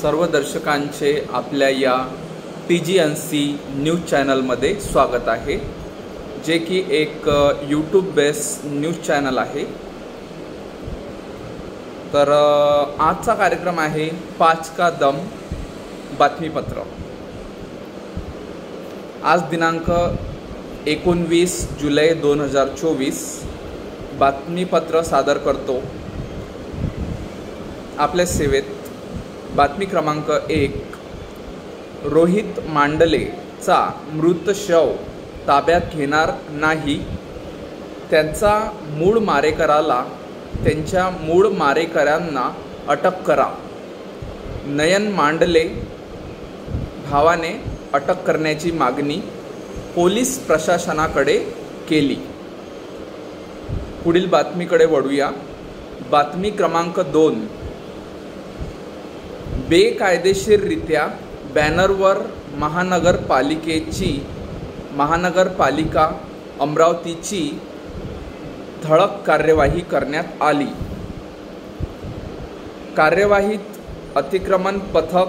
सर्व दर्शकांचे आपल्या या TGNC न्यूज चॅनलमध्ये स्वागत आहे, जे की एक यूट्यूब बेस्ड न्यूज चॅनल आहे। तर आजचा कार्यक्रम आहे 5 का दम बातमीपत्र। आज दिनांक 19 जुलै 2024 बातमीपत्र सादर करतो आपल्या सेवेत। बातमी क्रमांक 1, रोहित मांडलेचा मृत शव ताब्यात घेणार नाही, त्यांचा मूळ मारेकराला त्यांच्या मूळ मारेकऱ्यांना अटक करा। नयन मांडले भावाने अटक करण्याची मागणी पोलीस प्रशासनाकडे केली। पुढील बातमीकडे वळूया। बातमी क्रमांक 2, बेकायदेशीररित्या बॅनरवर महानगरपालिका अमरावतीची धडक कार्यवाही करण्यात आली। कार्यवाहीत अतिक्रमण पथक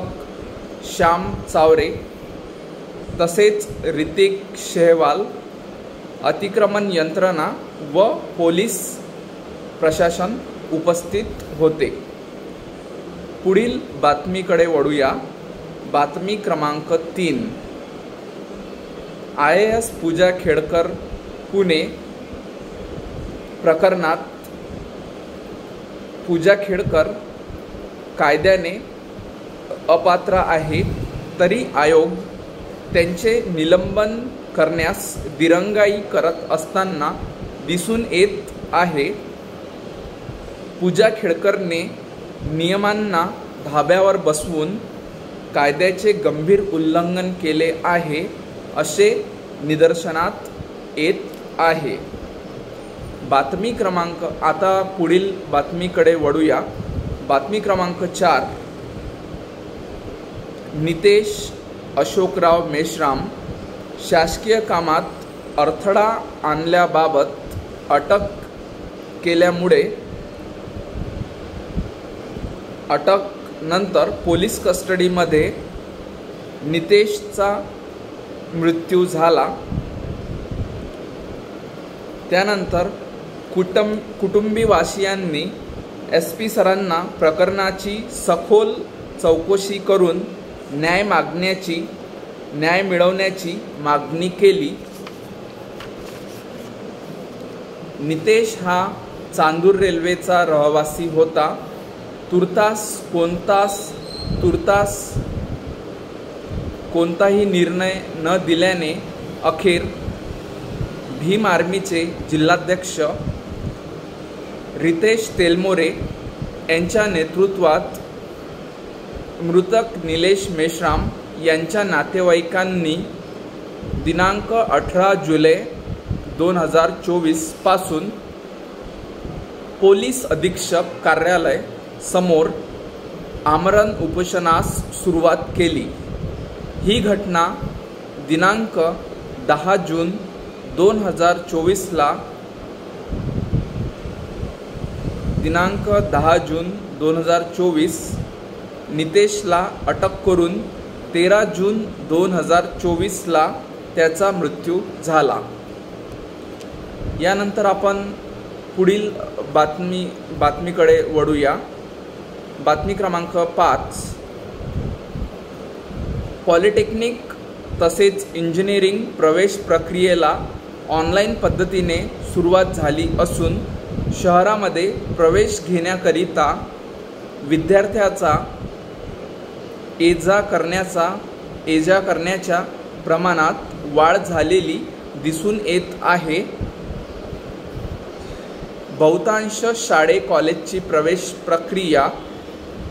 श्याम चावरे तसेच ऋतिक शेहवाल, अतिक्रमण यंत्रणा व पोलीस प्रशासन उपस्थित होते। पुढील बातमीकडे वळूया। बातमी क्रमांक 3, IAS पूजा खेडकर पुणे प्रकरणात पूजा खेडकर कायद्याने अपात्र आहे, तरी आयोग त्यांचे निलंबन करण्यास दिरंगाई करत असताना दिसून येत आहे। पूजा खेडकरने नियमांना धाब्यावर बसवून कायद्याचे गंभीर उल्लंघन केले आहे असे निदर्शनात येत आहे। बातमी क्रमांक आता पुढील बातमीकडे वळूया। बातमी क्रमांक 4, नितेश अशोकराव मेश्राम शासकीय कामात अडथळा आणल्याबाबत अटक नंतर पोलीस कस्टडीमध्ये नितेशचा मृत्यू झाला। त्यानंतर कुटुंबीवासियांनी SP सरांना प्रकरणाची सखोल चौकशी करून न्याय मिळवण्याची मागणी केली। नितेश हा चांदूर रेल्वेचा रहिवासी होता। तुर्तास कोणताही निर्णय न दिल्याने अखेर भीम आर्मीचे जिल्हाध्यक्ष रितेश तेलमोरे यांच्या नेतृत्वात मृतक निलेश मेश्राम यांच्या नातेवाईकांनी दिनांक 18 जुलै 2024 पासून पोलीस अधीक्षक कार्यालय समोर आमरण उपोषणास सुरुवात केली। ही घटना दिनांक 10 जून 2024 नितेशला अटक करून 13 जून 2024 त्याचा मृत्यू झाला। यानंतर आपण पुढील बातमीकडे वळूया। बातमी क्रमांक 5, पॉलिटेक्निक तसेच इंजिनिअरिंग प्रवेश प्रक्रियेला ऑनलाईन पद्धतीने सुरुवात झाली असून शहरामध्ये प्रवेश घेण्याकरिता विद्यार्थ्याचा ये-जा करण्याच्या प्रमाणात वाढ झालेली दिसून येत आहे। बहुतांश शाळे कॉलेजची प्रवेश प्रक्रिया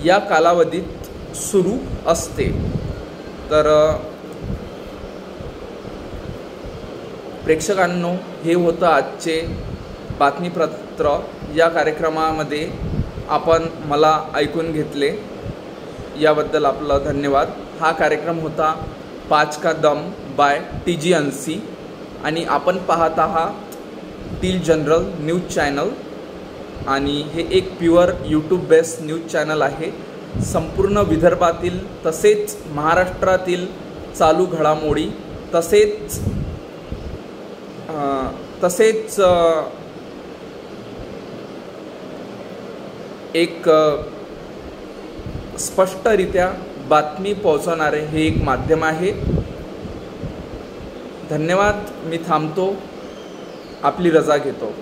या कालावधीत सुरू असते। तर प्रेक्षकांनो, हे होतं आजचे बातमीपत्र। या कार्यक्रमामध्ये आपण मला ऐकून घेतले याबद्दल आपलं धन्यवाद। हा कार्यक्रम होता 5 का दम बाय TGNC आणि आपण पाहत आहात टील जनरल न्यूज चॅनल आणि हे एक pure YouTube based news channel आहे। संपूर्ण विदर्भातील तसेच महाराष्ट्रातील चालू घडामोडी तसेच एक स्पष्टरित्या बातमी पोहोचवणारे हे एक माध्यम आहे। धन्यवाद। मी थांबतो, आपली रजा घेतो।